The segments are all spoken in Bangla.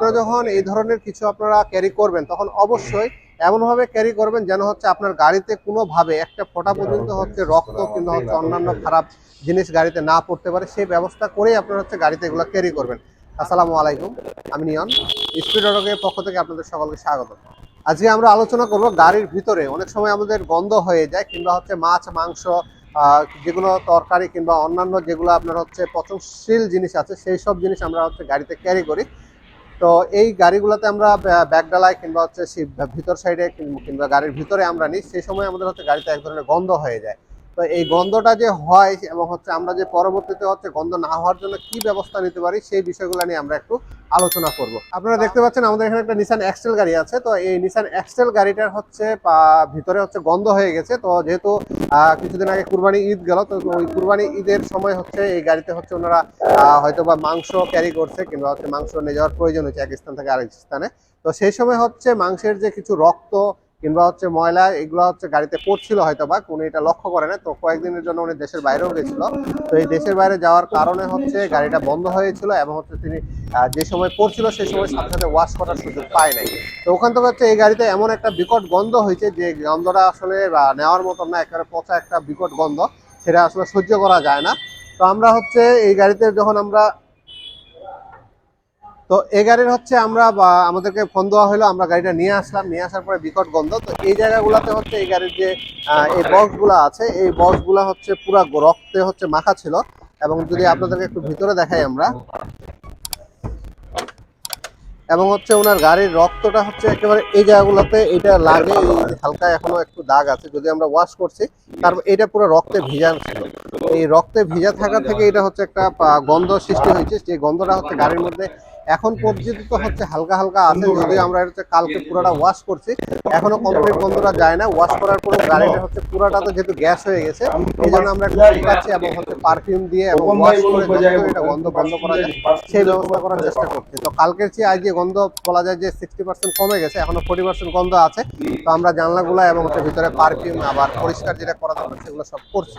আপনারা যখন এই ধরনের কিছু আপনারা ক্যারি করবেন তখন অবশ্যই এমনভাবে ক্যারি করবেন যেন হচ্ছে আপনার গাড়িতে কোনোভাবে একটা ফোঁটা পর্যন্ত হচ্ছে রক্ত কিংবা হচ্ছে অন্যান্য খারাপ জিনিস গাড়িতে না পড়তে পারে, সেই ব্যবস্থা করেই আপনারা হচ্ছে গাড়িতে এগুলো ক্যারি করবেন। আসসালামু আলাইকুম, আমি নিয়ন, স্পিড অটোর পক্ষ থেকে আপনাদের সকলকে স্বাগত। আজকে আমরা আলোচনা করব গাড়ির ভিতরে অনেক সময় আমাদের গন্ধ হয়ে যায় কিংবা হচ্ছে মাছ মাংস যেগুলো তরকারি কিংবা অন্যান্য যেগুলো আপনার হচ্ছে পচনশীল জিনিস আছে সেই সব জিনিস আমরা হচ্ছে গাড়িতে ক্যারি করি। তো এই গাড়িগুলোতে আমরা ব্যাকডালায় কিংবা হচ্ছে ভিতর সাইডে কিংবা গাড়ির ভিতরে আমরা নিই, সেই সময় আমাদের হচ্ছে গাড়িতে এক ধরনের গন্ধ হয়ে যায়। তো এই গন্ধটা যে হয় এবং হচ্ছে আমরা যে পরবর্তীতে হচ্ছে গন্ধ না হওয়ার জন্য কি ব্যবস্থা নিতে পারি সেই বিষয়গুলো নিয়ে আমরা একটু আলোচনা করব। আপনারা দেখতে পাচ্ছেন আমাদের এখানে একটা নিসান এক্সটেল গাড়ি আছে। তো এই নিসান এক্সটেল গাড়িটার হচ্ছে ভিতরে হচ্ছে গন্ধ হয়ে গেছে। তো যেহেতু কিছুদিন আগে কুরবানি ঈদ গেল, তো ওই কুরবানি ঈদের সময় হচ্ছে এই গাড়িতে হচ্ছে ওনারা হয়তো বা মাংস ক্যারি করছে কিংবা হচ্ছে মাংস নিয়ে যাওয়ার প্রয়োজন হচ্ছে এক স্থান থেকে আরেক স্থানে। তো সেই সময় হচ্ছে মাংসের যে কিছু রক্ত কিংবা হচ্ছে ময়লা এগুলো হচ্ছে গাড়িতে পড়ছিল, হয়তো বা উনি এটা লক্ষ্য করে না। তো কয়েকদিনের জন্য উনি দেশের বাইরেও গেছিল। তো এই দেশের বাইরে যাওয়ার কারণে হচ্ছে গাড়িটা বন্ধ হয়েছিল এবং হচ্ছে তিনি যে সময় পড়ছিল সেই সময় সাথে সাথে ওয়াশ করার সুযোগ পায় নাই। তো ওখান থেকে হচ্ছে এই গাড়িতে এমন একটা বিকট গন্ধ হয়েছে যে গন্ধটা আসলে নেওয়ার মতন না, একেবারে পচা একটা বিকট গন্ধ, সেটা আসলে সহ্য করা যায় না। তো আমরা হচ্ছে এই গাড়িতে যখন আমরা তো এই গাড়ির হচ্ছে আমরা আমাদেরকে ফোন দেওয়া হলো, আমরা গাড়িটা নিয়ে আসলাম, নিয়ে আসার পরে বিকট গন্ধ। তো এই জায়গাগুলোতে হচ্ছে এই গাড়ির যে এই বক্সগুলো আছে এই বক্সগুলো হচ্ছে পুরো রক্তে হচ্ছে মাখা ছিল। এবং যদি আপনাদেরকে একটু ভিতরে দেখাই আমরা, এবং হচ্ছে ওনার গাড়ির রক্তটা হচ্ছে একেবারে এই জায়গাগুলোতে এটা লাগে, এই হালকা এখনো একটু দাগ আছে, যদি আমরা ওয়াশ করছি তারপর এটা পুরো রক্তে ভিজা ছিল। এই রক্তে ভিজা থাকা থেকে এটা হচ্ছে একটা গন্ধ সৃষ্টি হয়েছে, যে গন্ধটা হচ্ছে গাড়ির মধ্যে এখন পর্যন্ত হচ্ছে হালকা হালকা আছে। যদিও আমরা হচ্ছে কালকে পুরোটা ওয়াশ করছি, এখনো কমপ্লিট গন্ধটা যায় না। ওয়াশ করার পরে গাড়িটা হচ্ছে পুরোটা তো যেহেতু গ্যাস হয়ে গেছে, এই জন্য আমরা একটু শুকাচ্ছি এবং হচ্ছে পারফিউম দিয়ে এবং ওয়াশ করে এটা গন্ধ বন্ধ করা যায় সেই ব্যবস্থা করার চেষ্টা করছি। তো কালকের চেয়ে আজ যে গন্ধ বলা যায় যে 60% কমে গেছে, এখনো 40% গন্ধ আছে। তো আমরা জানলাগুলো এবং হচ্ছে ভিতরে পারফিউম আবার পরিষ্কার যেটা করা দরকার সেগুলো সব করছি।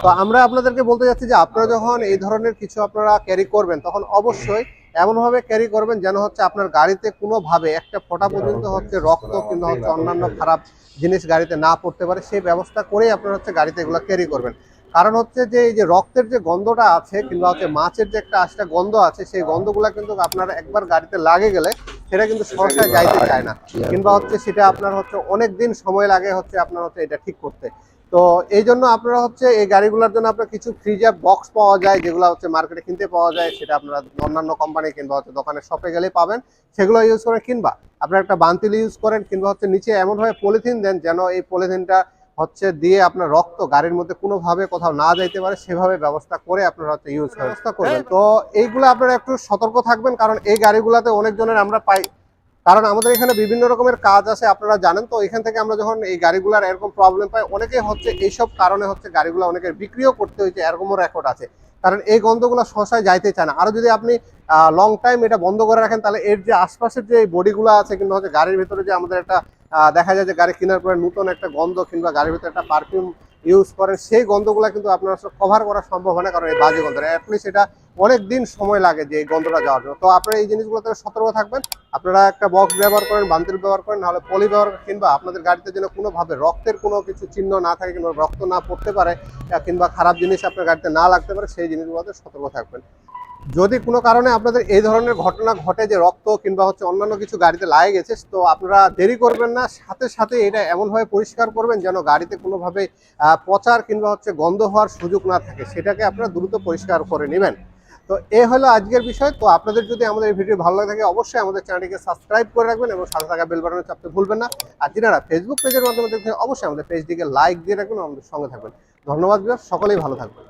তো আমরা আপনাদেরকে বলতে যাচ্ছি যে আপনারা যখন এই ধরনের কিছু আপনারা ক্যারি করবেন তখন অবশ্যই এমনভাবে ক্যারি করবেন যেন হচ্ছে আপনার গাড়িতে কোনোভাবে একটা ফোঁটা পর্যন্ত হচ্ছে রক্ত কিংবা হচ্ছে অন্যান্য খারাপ জিনিস গাড়িতে না পড়তে পারে, সেই ব্যবস্থা করেই আপনারা হচ্ছে গাড়িতে এগুলো ক্যারি করবেন। কারণ হচ্ছে যে এই যে রক্তের যে গন্ধটা আছে কিংবা হচ্ছে মাছের যে একটা আশটা গন্ধ আছে, সেই গন্ধগুলা কিন্তু আপনার একবার গাড়িতে লাগে গেলে সেটা কিন্তু সহসায় যাইতে চায় না, কিংবা হচ্ছে সেটা আপনার হচ্ছে অনেক দিন সময় লাগে হচ্ছে আপনার হচ্ছে এটা ঠিক করতে। তো এই জন্য আপনারা হচ্ছে এই গাড়িগুলোর জন্য আপনার কিছু ফ্রিজার বক্স পাওয়া যায়, যেগুলো হচ্ছে মার্কেটে কিনতে পাওয়া যায়, সেটা আপনারা অন্যান্য কোম্পানি কিংবা হচ্ছে দোকানের শপে গেলেই পাবেন, সেগুলো ইউজ করেন। কিংবা আপনারা একটা বান্তিল ইউজ করেন, কিংবা হচ্ছে নিচে এমনভাবে পলিথিন দেন যেন এই পলিথিনটা হচ্ছে দিয়ে আপনার রক্ত গাড়ির মধ্যে কোনোভাবে কোথাও না যাইতে পারে, সেভাবে ব্যবস্থা করে আপনারা হচ্ছে ইউজ ব্যবস্থা করবেন। তো এইগুলো আপনারা একটু সতর্ক থাকবেন, কারণ এই গাড়িগুলোতে অনেকজনের আমরা পাই, কারণ আমাদের এখানে বিভিন্ন রকমের কাজ আছে আপনারা জানেন। তো এখান থেকে আমরা যখন এই গাড়িগুলোর এরকম প্রবলেম পাই, অনেকে হচ্ছে এইসব কারণে হচ্ছে গাড়িগুলো অনেকের বিক্রিও করতে হয়েছে, এরকমও রেকর্ড আছে। কারণ এই গন্ধগুলো সহসায় যাইতে চায় না। আরো যদি আপনি লং টাইম এটা বন্ধ করে রাখেন, তাহলে এর যে আশপাশের যে বডিগুলো আছে কিংবা হচ্ছে গাড়ির ভিতরে যে আমাদের একটা দেখা যায় যে গাড়ি কেনার পরে নতুন একটা গন্ধ কিংবা গাড়ির ভিতরে একটা পারফিউম ইউজ করেন, সেই গন্ধগুলো কিন্তু আপনার আসলে কভার করা সম্ভব হয় না, কারণ এই বাজে গন্ধটা অ্যাটলিস্ট এটা অনেক দিন সময় লাগে যে এই গন্ধটা যাওয়ার জন্য। তো আপনারা এই জিনিসগুলোতে সতর্ক থাকবেন। আপনারা একটা বক্স ব্যবহার করেন, বান্তিল ব্যবহার করেন, নাহলে পলি ব্যবহার, কিংবা আপনাদের গাড়িতে যেন কোনোভাবে রক্তের কোনো কিছু চিহ্ন না থাকে কিংবা রক্ত না পড়তে পারে কিংবা খারাপ জিনিস আপনার গাড়িতে না লাগতে পারে, সেই জিনিসগুলোতে সতর্ক থাকবেন। যদি কোনো কারণে আপনাদের এই ধরনের ঘটনা ঘটে যে রক্ত কিংবা হচ্ছে অন্যান্য কিছু গাড়িতে লাগে গেছে, তো আপনারা দেরি করবেন না, সাথে সাথে এটা এমনভাবে পরিষ্কার করবেন যেন গাড়িতে কোনোভাবে পচার কিংবা হচ্ছে গন্ধ হওয়ার সুযোগ না থাকে, সেটাকে আপনারা দ্রুত পরিষ্কার করে নেবেন। তো এ হলো আজকের বিষয়। তো আপনাদের যদি আমাদের এই ভিডিও ভালো লাগে থাকে, অবশ্যই আমাদের চ্যানেলটিকে সাবস্ক্রাইব করে রাখবেন এবং সাথে থাকা বেল বাটনে চাপতে ভুলবেন না। আর যারা ফেসবুক পেজের মাধ্যমে দেখবেন, অবশ্যই আমাদের পেজটিকে লাইক দিয়ে রাখবেন, আমাদের সঙ্গে থাকবেন। ধন্যবাদ, সকলেই ভালো থাকবেন।